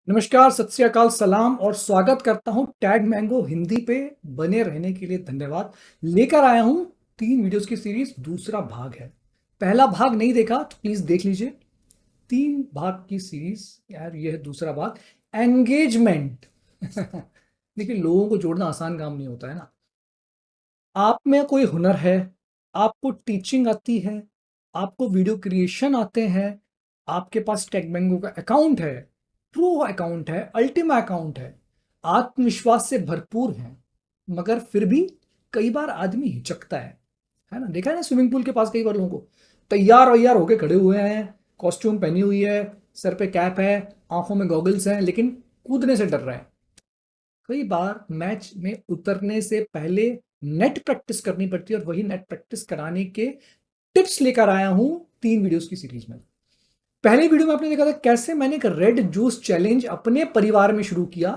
नमस्कार, सत श्री अकाल, सलाम और स्वागत करता हूं टैग मैंगो हिंदी पे। बने रहने के लिए धन्यवाद। लेकर आया हूं 3 वीडियोस की सीरीज, दूसरा भाग है। पहला भाग नहीं देखा तो प्लीज देख लीजिए। 3 भाग की सीरीज यार, यह है दूसरा भाग। एंगेजमेंट। देखिए, लोगों को जोड़ना आसान काम नहीं होता है ना। आप में कोई हुनर है, आपको टीचिंग आती है, आपको वीडियो क्रिएशन आते हैं, आपके पास टेकबैंगो का अकाउंट है, प्रो अकाउंट है, अल्टीमा अकाउंट है, आत्मविश्वास से भरपूर है, मगर फिर भी कई बार आदमी हिचकता है ना। देखा है ना, स्विमिंग पूल के पास कई बार लोगों को तैयार वैयार होके खड़े हुए हैं, कॉस्ट्यूम पहनी हुई है, सर पे कैप है, आंखों में गॉगल्स हैं, लेकिन कूदने से डर रहा है। कई बार मैच में उतरने से पहले नेट प्रैक्टिस करनी पड़ती है, और वही नेट प्रैक्टिस कराने के टिप्स लेकर आया हूं 3 वीडियोस की सीरीज में। पहले वीडियो में आपने देखा था कैसे मैंने एक रेड जूस चैलेंज अपने परिवार में शुरू किया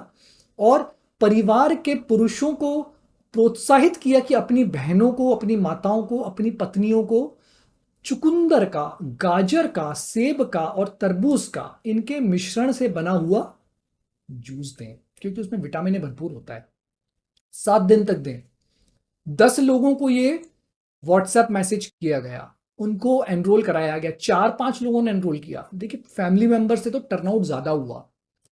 और परिवार के पुरुषों को प्रोत्साहित किया कि अपनी बहनों को, अपनी माताओं को, अपनी पत्नियों को चुकंदर का, गाजर का, सेब का और तरबूज का, इनके मिश्रण से बना हुआ जूस दें, क्योंकि उसमें विटामिन ए भरपूर होता है। 7 दिन तक दें। 10 लोगों को ये व्हाट्सएप मैसेज किया गया, उनको एनरोल कराया गया। 4-5 लोगों ने एनरोल किया। देखिए, फैमिली मेंबर से तो टर्नआउट ज्यादा हुआ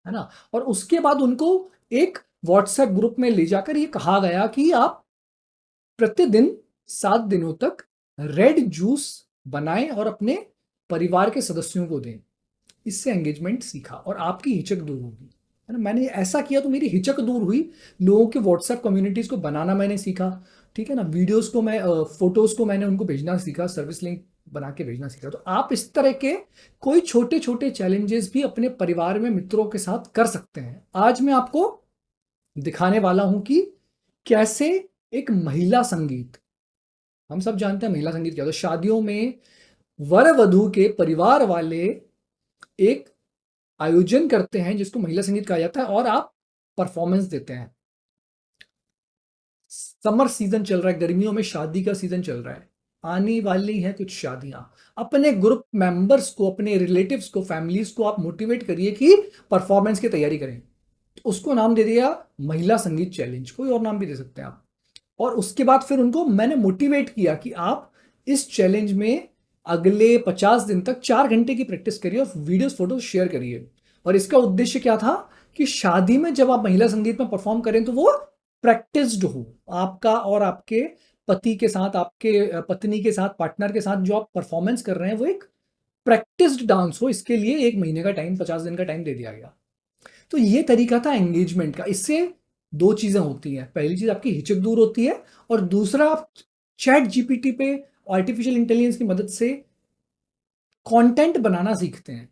है ना। और उसके बाद उनको एक व्हाट्सएप ग्रुप में ले जाकर ये कहा गया कि आप प्रतिदिन 7 दिनों तक रेड जूस बनाएं और अपने परिवार के सदस्यों को दें। इससे एंगेजमेंट सीखा और आपकी हिचक दूर होगी, है ना। मैंने ऐसा किया तो मेरी हिचक दूर हुई। लोगों के व्हाट्सएप कम्युनिटीज को बनाना मैंने सीखा, ठीक है ना। वीडियोस को मैं, फोटोज को मैंने उनको भेजना सीखा, सर्विस लिंक बना के भेजना सीखा। तो आप इस तरह के कोई छोटे छोटे चैलेंजेस भी अपने परिवार में मित्रों के साथ कर सकते हैं। आज मैं आपको दिखाने वाला हूं कि कैसे एक महिला संगीत, हम सब जानते हैं महिला संगीत क्या होता है। शादियों में वर वधु के परिवार वाले एक आयोजन करते हैं जिसको महिला संगीत कहा जाता है, और आप परफॉर्मेंस देते हैं। समर सीजन चल रहा है, गर्मियों में शादी का सीजन चल रहा है, आने वाली हैं कुछ शादियां। अपने ग्रुप मेंबर्स को, अपने रिलेटिव्स को, फैमिलीज को आप मोटिवेट करिए कि परफॉर्मेंस की तैयारी करें। तो उसको नाम दे दिया महिला संगीत चैलेंज, कोई और नाम भी दे सकते हैं आप। और उसके बाद फिर उनको मैंने मोटिवेट किया कि आप इस चैलेंज में अगले 50 दिन तक 4 घंटे की प्रैक्टिस करिए और वीडियोस फोटोज शेयर करिए। और इसका उद्देश्य क्या था कि शादी में जब आप महिला संगीत में परफॉर्म करें तो वो प्रैक्टिस्ड हो। आपका और आपके पति के साथ, आपके पत्नी के साथ, पार्टनर के साथ जो आप परफॉर्मेंस कर रहे हैं वो एक प्रैक्टिस्ड डांस हो। इसके लिए 1 महीने का टाइम, 50 दिन का टाइम दे दिया गया। तो ये तरीका था एंगेजमेंट का। इससे 2 चीजें होती हैं। पहली चीज, आपकी हिचक दूर होती है, और दूसरा, आप चैट जीपीटी पे आर्टिफिशियल इंटेलिजेंस की मदद से कंटेंट बनाना सीखते हैं,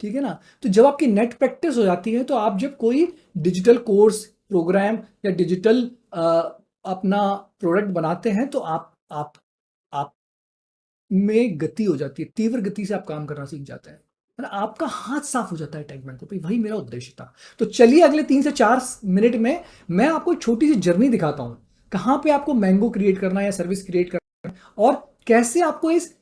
ठीक है ना। तो जब आपकी नेट प्रैक्टिस हो जाती है तो आप जब कोई डिजिटल कोर्स, प्रोग्राम या डिजिटल अपना प्रोडक्ट बनाते हैं तो आप में गति हो जाती है, तीव्र गति से आप काम करना सीख जाते हैं, है ना। आपका हाथ साफ हो जाता है टेक बैंक पे। वही मेरा उद्देश्य था। तो चलिए, अगले 3 से 4 मिनट में मैं आपको एक छोटी सी जर्नी दिखाता हूं, कहां पे आपको मैंगो क्रिएट करना है या सर्विस क्रिएट करना है, और कैसे आपको इस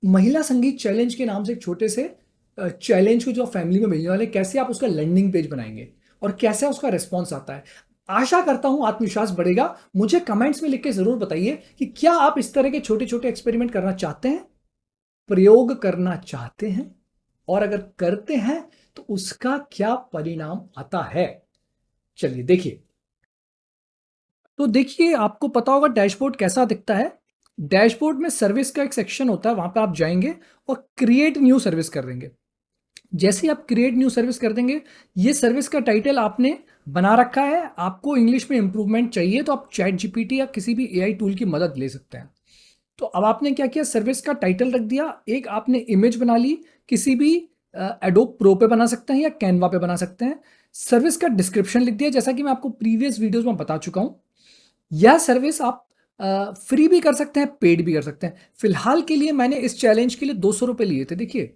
महिला संगीत चैलेंज के नाम से एक छोटे से चैलेंज को जो फैमिली में मिलने वाले, कैसे आप उसका लैंडिंग पेज बनाएंगे और कैसे उसका रिस्पॉन्स आता है। आशा करता हूं आत्मविश्वास बढ़ेगा। मुझे कमेंट्स में लिख के जरूर बताइए कि क्या आप इस तरह के छोटे छोटे एक्सपेरिमेंट करना चाहते हैं, प्रयोग करना चाहते हैं, और अगर करते हैं तो उसका क्या परिणाम आता है। चलिए देखिए। तो देखिए, आपको पता होगा डैशबोर्ड कैसा दिखता है। डैशबोर्ड में सर्विस का एक सेक्शन होता है, वहां पे आप जाएंगे और क्रिएट न्यू सर्विस कर देंगे। जैसे ही आप क्रिएट न्यू सर्विस कर देंगे, ये सर्विस का टाइटल आपने बना रखा है। आपको इंग्लिश में इंप्रूवमेंट चाहिए तो आप चैट जीपीटी या किसी भी एआई टूल की मदद ले सकते हैं। तो अब आपने क्या किया, सर्विस का टाइटल रख दिया, एक आपने इमेज बना ली, किसी भी एडोब प्रो पे बना सकते हैं या कैनवा पे बना सकते हैं। सर्विस का डिस्क्रिप्शन लिख दिया, जैसा कि मैं आपको प्रीवियस वीडियोस में बता चुका हूं। यह सर्विस आप फ्री भी कर सकते हैं, पेड भी कर सकते हैं। फिलहाल के लिए मैंने इस चैलेंज के लिए 200 रुपये लिए थे। देखिए,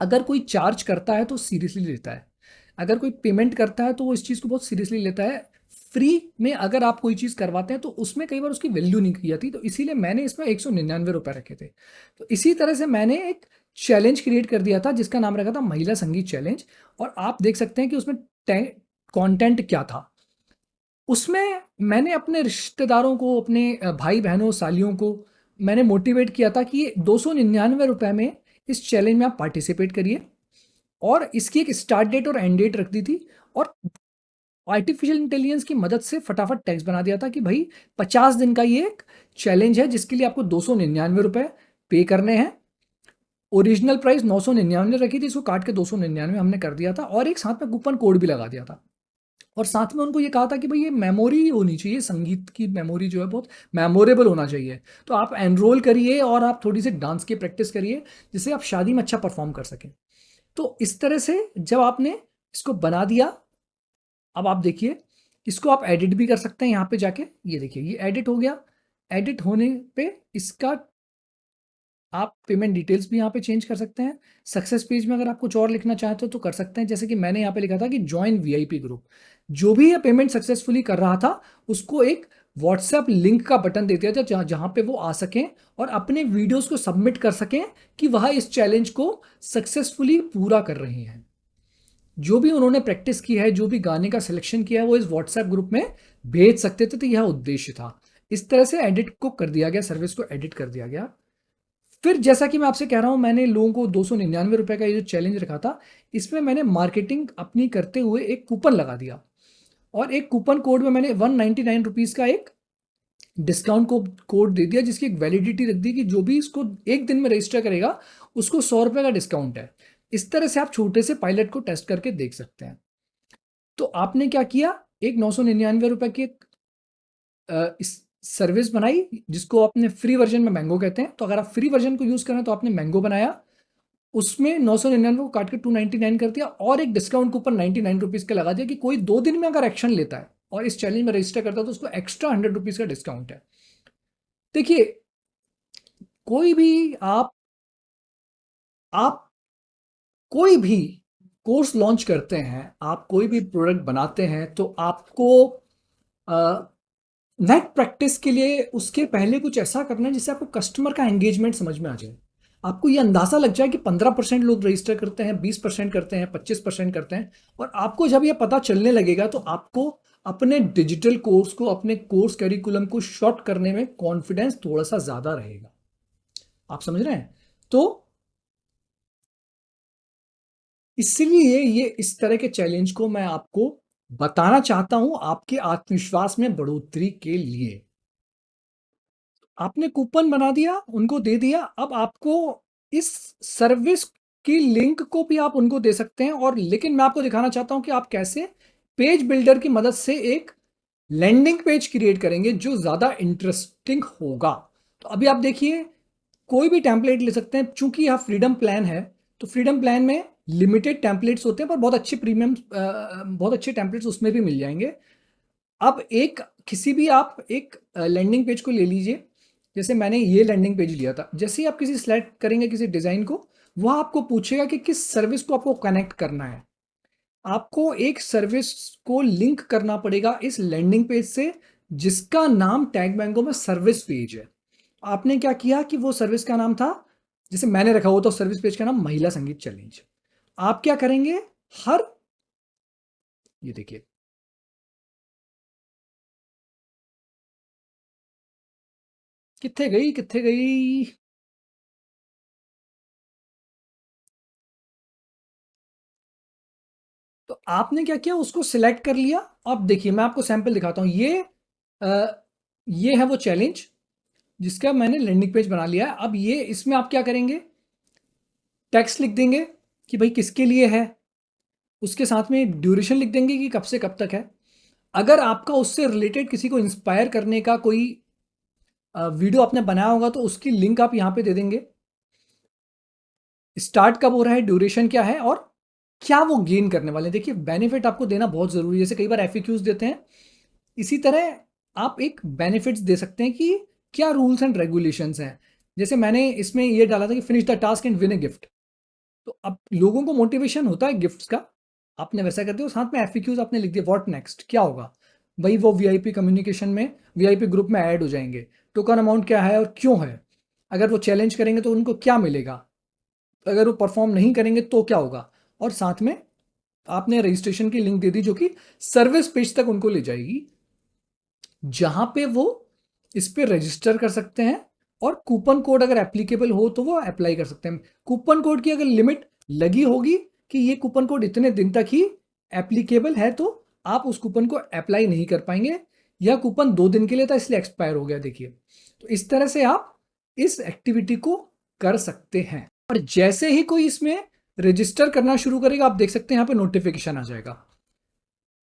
अगर कोई चार्ज करता है तो सीरियसली लेता है, अगर कोई पेमेंट करता है तो वो इस चीज़ को बहुत सीरियसली लेता है। फ्री में अगर आप कोई चीज़ करवाते हैं तो उसमें कई बार उसकी वैल्यू नहीं की जाती, तो इसीलिए मैंने इसमें 199 रुपये रखे थे। तो इसी तरह से मैंने एक चैलेंज क्रिएट कर दिया था जिसका नाम रखा था महिला संगीत चैलेंज। और आप देख सकते हैं कि उसमें कंटेंट क्या था। उसमें मैंने अपने रिश्तेदारों को, अपने भाई बहनों सालियों को मैंने मोटिवेट किया था कि 299 रुपए में इस चैलेंज में आप पार्टिसिपेट करिए, और इसकी एक स्टार्ट डेट और एंड डेट रख दी थी। और आर्टिफिशियल इंटेलिजेंस की मदद से फटाफट टेक्स्ट बना दिया था कि भाई 50 दिन का ये एक चैलेंज है जिसके लिए आपको 299 रुपए पे करने हैं। ओरिजिनल प्राइस 999 रखी थी, इसको काट के 299 हमने कर दिया था, और एक साथ में कूपन कोड भी लगा दिया था। और साथ में उनको ये कहा था कि भाई ये मेमोरी होनी चाहिए, संगीत की मेमोरी जो है बहुत मेमोरेबल होना चाहिए। तो आप एनरोल करिए और आप थोड़ी सी डांस की प्रैक्टिस करिए जिससे आप शादी में अच्छा परफॉर्म कर सकें। तो इस तरह से जब आपने इसको बना दिया, अब आप देखिए इसको आप एडिट भी कर सकते हैं यहाँ पे जाके। ये देखिए ये एडिट हो गया। एडिट होने पे इसका आप पेमेंट डिटेल्स भी यहाँ पे चेंज कर सकते हैं। सक्सेस पेज में अगर आप कुछ और लिखना चाहते हो तो कर सकते हैं, जैसे कि मैंने यहाँ पे लिखा था कि ज्वाइन वीआईपी ग्रुप। जो भी ये पेमेंट सक्सेसफुली कर रहा था उसको एक व्हाट्सएप लिंक का बटन दे दिया था जहाँ जहाँ पे वो आ सकें और अपने वीडियोस को सबमिट कर सकें कि वह इस चैलेंज को सक्सेसफुली पूरा कर रहे हैं। जो भी उन्होंने प्रैक्टिस की है, जो भी गाने का सिलेक्शन किया है, वो इस व्हाट्सएप ग्रुप में भेज सकते थे। तो यह उद्देश्य था। इस तरह से एडिट को कर दिया गया, सर्विस को एडिट कर दिया गया। फिर जैसा कि मैं आपसे कह रहा हूं, मैंने लोगों को 299 रुपए का ये जो चैलेंज रखा था, इसमें मैंने मार्केटिंग अपनी करते हुए एक कूपन लगा दिया। और एक कूपन कोड में मैंने 199 रुपीज़ का एक डिस्काउंट को कोड दे दिया जिसकी एक वैलिडिटी रख दी कि जो भी इसको एक दिन में रजिस्टर करेगा उसको 100 रुपए का डिस्काउंट है। इस तरह से आप छोटे से पायलट को टेस्ट करके देख सकते हैं। तो आपने क्या किया, एक 999 रुपए की इस सर्विस बनाई जिसको आपने फ्री वर्जन में मैंगो कहते हैं। तो अगर आप फ्री वर्जन को यूज करें तो आपने मैंगो बनाया, उसमें 999 को काट के 299 कर दिया और एक डिस्काउंट कूपन 99 रुपीज का लगा दिया कि कोई 2 दिन में अगर एक्शन लेता है और इस चैलेंज में रजिस्टर करता है तो उसको एक्स्ट्रा 100 रुपीज का डिस्काउंट है। देखिए, कोई भी आप कोई भी कोर्स लॉन्च करते हैं, आप कोई भी प्रोडक्ट बनाते हैं, तो आपको नेट प्रैक्टिस के लिए उसके पहले कुछ ऐसा करना है जिससे आपको कस्टमर का एंगेजमेंट समझ में आ जाए। आपको ये अंदाजा लग जाए कि 15% लोग रजिस्टर करते हैं, 20% करते हैं, 25% करते हैं। और आपको जब ये पता चलने लगेगा तो आपको अपने डिजिटल कोर्स को, अपने कोर्स करिकुलम को शॉर्ट करने में कॉन्फिडेंस थोड़ा सा ज्यादा रहेगा। आप समझ रहे हैं? तो इसलिए ये इस तरह के चैलेंज को मैं आपको बताना चाहता हूं आपके आत्मविश्वास में बढ़ोतरी के लिए। आपने कूपन बना दिया, उनको दे दिया। अब आपको इस सर्विस की लिंक को भी आप उनको दे सकते हैं, और लेकिन मैं आपको दिखाना चाहता हूं कि आप कैसे पेज बिल्डर की मदद से एक लैंडिंग पेज क्रिएट करेंगे जो ज्यादा इंटरेस्टिंग होगा। तो अभी आप देखिए, कोई भी टेम्पलेट ले सकते हैं। चूंकि यह फ्रीडम प्लान है तो फ्रीडम प्लान में लिमिटेड टेम्पलेट्स होते हैं, पर बहुत अच्छे प्रीमियम, बहुत अच्छे टेम्पलेट्स उसमें भी मिल जाएंगे। अब एक किसी भी आप एक लैंडिंग पेज को ले लीजिए। जैसे मैंने ये लैंडिंग पेज लिया था, जैसे ही आप किसी सेलेक्ट करेंगे किसी डिजाइन को, वह आपको पूछेगा कि किस सर्विस को आपको कनेक्ट करना है। आपको एक सर्विस को लिंक करना पड़ेगा इस लैंडिंग पेज से जिसका नाम टैग मैंगो में सर्विस पेज है। आपने क्या किया कि वो सर्विस का नाम था, जैसे मैंने रखा हुआ था सर्विस पेज का नाम महिला संगीत चैलेंज। आप क्या करेंगे, हर, ये देखिए, कित्थे गई कित्थे गई। तो आपने क्या किया, उसको सिलेक्ट कर लिया। अब देखिए मैं आपको सैंपल दिखाता हूं। ये है वो चैलेंज जिसका मैंने लैंडिंग पेज बना लिया है। अब ये इसमें आप क्या करेंगे, टेक्स्ट लिख देंगे कि भाई किसके लिए है, उसके साथ में ड्यूरेशन लिख देंगे कि कब से कब तक है। अगर आपका उससे रिलेटेड किसी को इंस्पायर करने का कोई वीडियो आपने बनाया होगा तो उसकी लिंक आप यहाँ पे दे देंगे। स्टार्ट कब हो रहा है, ड्यूरेशन क्या है, और क्या वो गेन करने वाले हैं। देखिए, बेनिफिट आपको देना बहुत जरूरी है। जैसे कई बार एफएक्यूज देते हैं, इसी तरह आप एक बेनिफिट्स दे सकते हैं कि क्या रूल्स एंड रेगुलेशंस हैं। जैसे मैंने इसमें ये डाला था कि finish the task and win a gift. तो अब लोगों को मोटिवेशन होता है गिफ्ट्स का, आपने वैसा कर दिया। साथ में एफएक्यूज आपने लिख दिया, व्हाट नेक्स्ट, क्या होगा भाई। वो वीआईपी कम्युनिकेशन में, वीआईपी ग्रुप में ऐड हो जाएंगे। टोकन अमाउंट क्या है और क्यों है, अगर वो चैलेंज करेंगे तो उनको क्या मिलेगा, अगर वो परफॉर्म नहीं करेंगे तो क्या होगा, और साथ में आपने रजिस्ट्रेशन की लिंक दे दी जो कि सर्विस पेज तक उनको ले जाएगी, जहां पे वो इस पे रजिस्टर कर सकते हैं और कूपन कोड अगर एप्लीकेबल हो तो वो अप्लाई कर सकते हैं। कूपन कोड की अगर लिमिट लगी होगी कि ये कूपन कोड इतने दिन तक ही एप्लीकेबल है तो आप उस कूपन को अप्लाई नहीं कर पाएंगे। यह कूपन 2 दिन के लिए था इसलिए एक्सपायर हो गया, देखिए। तो इस तरह से आप इस एक्टिविटी को कर सकते हैं। और जैसे ही कोई इसमें रजिस्टर करना शुरू करेगा, आप देख सकते हैं यहाँ पे नोटिफिकेशन आ जाएगा।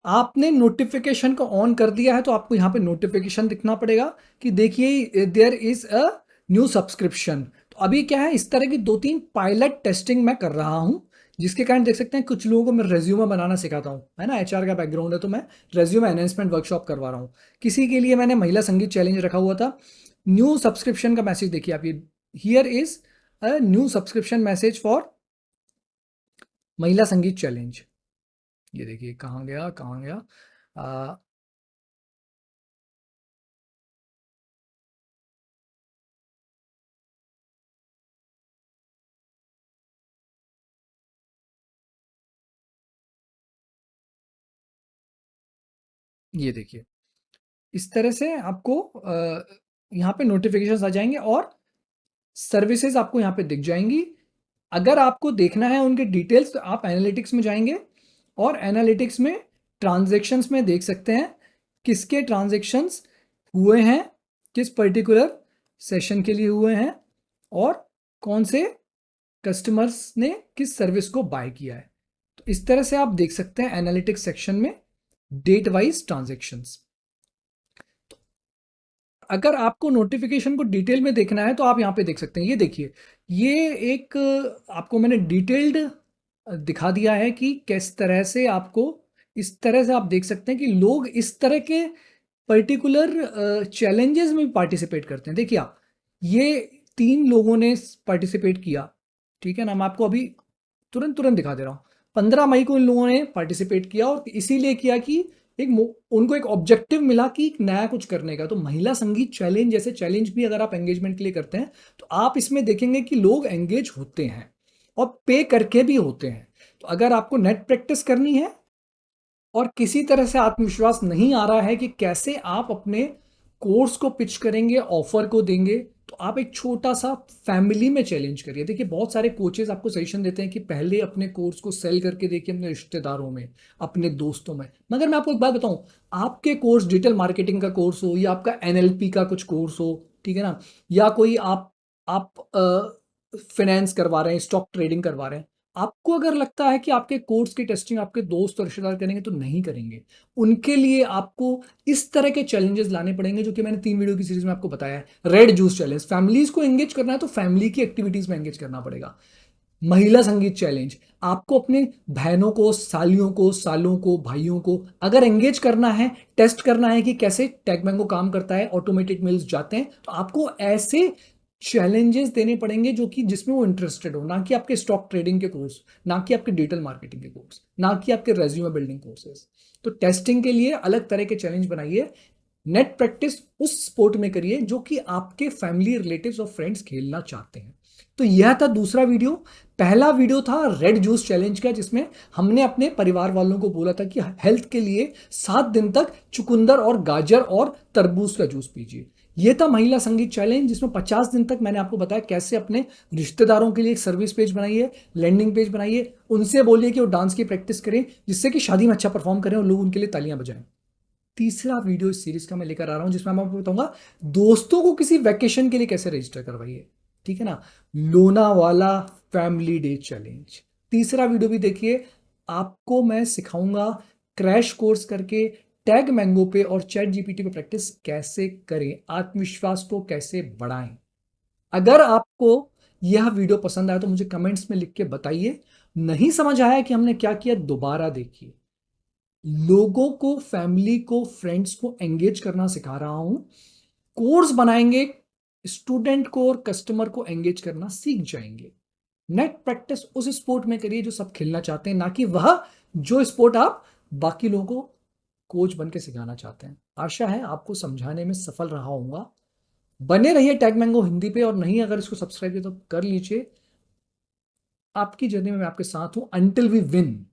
आपने नोटिफिकेशन को ऑन कर दिया है तो आपको यहां पे नोटिफिकेशन दिखना पड़ेगा कि देखिए there is a new subscription. तो अभी क्या है, इस तरह की 2-3 पायलट टेस्टिंग मैं कर रहा हूं, जिसके कारण देख सकते हैं कुछ लोगों को मैं रेज्यूमे बनाना सिखाता हूं, है ना, एचआर का बैकग्राउंड है तो मैं रेज्यूमे एनहेंसमेंट वर्कशॉप करवा रहा हूं। किसी के लिए मैंने महिला संगीत चैलेंज रखा हुआ था। न्यू सब्सक्रिप्शन का मैसेज देखिए आप, ये here is a new subscription message for महिला संगीत चैलेंज। ये देखिए कहाँ गया कहाँ गया। आ, ये देखिए इस तरह से आपको यहाँ पे नोटिफिकेशंस आ जाएंगे और सर्विसेज आपको यहाँ पे दिख जाएंगी। अगर आपको देखना है उनके डिटेल्स तो आप एनालिटिक्स में जाएंगे और एनालिटिक्स में ट्रांजैक्शंस में देख सकते हैं किसके ट्रांजैक्शंस हुए हैं, किस पर्टिकुलर सेशन के लिए हुए हैं और कौन से कस्टमर्स ने किस सर्विस को बाय किया है। तो इस तरह से आप देख सकते हैं एनालिटिक्स सेक्शन में डेट वाइज ट्रांजैक्शंस। अगर आपको नोटिफिकेशन को डिटेल में देखना है तो आप यहाँ पे देख सकते हैं, ये देखिए ये एक आपको मैंने डिटेल्ड दिखा दिया है कि किस तरह से आपको, इस तरह से आप देख सकते हैं कि लोग इस तरह के पर्टिकुलर चैलेंजेस में पार्टिसिपेट करते हैं। देखिए आप, ये 3 लोगों ने पार्टिसिपेट किया, ठीक है ना, मैं आपको अभी तुरंत तुरंत दिखा दे रहा हूँ। 15 मई को इन लोगों ने पार्टिसिपेट किया और इसीलिए किया कि उनको एक ऑब्जेक्टिव मिला कि एक नया कुछ करने का। तो महिला संगीत चैलेंज जैसे चैलेंज भी अगर आप एंगेजमेंट के लिए करते हैं तो आप इसमें देखेंगे कि लोग एंगेज होते हैं और पे करके भी होते हैं। तो अगर आपको नेट प्रैक्टिस करनी है और किसी तरह से आत्मविश्वास नहीं आ रहा है कि कैसे आप अपने कोर्स को पिच करेंगे, ऑफर को देंगे, तो आप एक छोटा सा फैमिली में चैलेंज करिए। देखिए बहुत सारे कोचेस आपको सजेशन देते हैं कि पहले अपने कोर्स को सेल करके देखिए अपने रिश्तेदारों में, अपने दोस्तों में। मगर मैं आपको एक बात बताऊं, आपके कोर्स डिजिटल मार्केटिंग का कोर्स हो या आपका एनएलपी का कुछ कोर्स हो, ठीक है ना, या कोई आप फाइनेंस करवा रहे हैं, स्टॉक ट्रेडिंग करवा रहे हैं, आपको अगर लगता है कि आपके कोर्स की टेस्टिंग आपके दोस्त और रिश्तेदार करेंगे तो नहीं करेंगे। उनके लिए आपको इस तरह के चैलेंजेस लाने पड़ेंगे जो कि मैंने 3 वीडियो की सीरीज में आपको बताया है। रेड जूस चैलेंज, फैमिलीज को एंगेज करना है तो फैमिली की एक्टिविटीज में एंगेज करना पड़ेगा। महिला संगीत चैलेंज, आपको अपने बहनों को, सालियों को, सालों को, भाइयों को अगर एंगेज करना है, टेस्ट करना है कि कैसे टैगमैंगो काम करता है, ऑटोमेटेड मेल्स जाते हैं, तो आपको ऐसे चैलेंजेस देने पड़ेंगे जो कि जिसमें वो इंटरेस्टेड हो, ना कि आपके स्टॉक ट्रेडिंग के कोर्स, ना कि आपके डिजिटल मार्केटिंग के कोर्स, ना कि आपके रेज्यूमे बिल्डिंग कोर्सेज। तो टेस्टिंग के लिए अलग तरह के चैलेंज बनाइए। नेट प्रैक्टिस उस स्पोर्ट में करिए जो कि आपके फैमिली, रिलेटिव्स और फ्रेंड्स खेलना चाहते हैं। तो यह था दूसरा वीडियो। पहला वीडियो था रेड जूस चैलेंज का, जिसमें हमने अपने परिवार वालों को बोला था कि हेल्थ के लिए 7 दिन तक चुकंदर और गाजर और तरबूज का जूस पीजिए। यह था महिला संगीत चैलेंज, जिसमें 50 दिन तक मैंने आपको बताया कैसे अपने रिश्तेदारों के लिए एक सर्विस पेज बनाइए, लैंडिंग पेज बनाइए, उनसे बोलिए कि वो डांस की प्रैक्टिस करें जिससे कि शादी में अच्छा परफॉर्म करें और लोग उनके लिए तालियां बजाएं। तीसरा वीडियो इस सीरीज का मैं लेकर आ रहा हूं जिसमें मैं आपको बताऊंगा दोस्तों को किसी वैकेशन के लिए कैसे रजिस्टर करवाइए, ठीक है ना, लोनावाला फैमिली डे चैलेंज। तीसरा वीडियो भी देखिए, आपको मैं सिखाऊंगा क्रैश कोर्स करके टैग मैंगो पे और चैट जीपीटी पे प्रैक्टिस कैसे करें, आत्मविश्वास को कैसे बढ़ाएं। अगर आपको यह वीडियो पसंद आया तो मुझे कमेंट्स में लिख के बताइए। नहीं समझ आया कि हमने क्या किया, दोबारा देखिए। लोगों को, फैमिली को, फ्रेंड्स को एंगेज करना सिखा रहा हूं। कोर्स बनाएंगे, स्टूडेंट को और कस्टमर को एंगेज करना सीख जाएंगे। नेट प्रैक्टिस उस स्पोर्ट में करिए जो सब खेलना चाहते हैं, ना कि वह जो स्पोर्ट आप बाकी लोगों को कोच बन के सिखाना चाहते हैं। आशा है आपको समझाने में सफल रहा होऊंगा। बने रहिए टैग मैंगो हिंदी पे, और नहीं अगर इसको सब्सक्राइब किया तो कर लीजिए। आपकी जर्नी में मैं आपके साथ हूं अंटिल वी विन।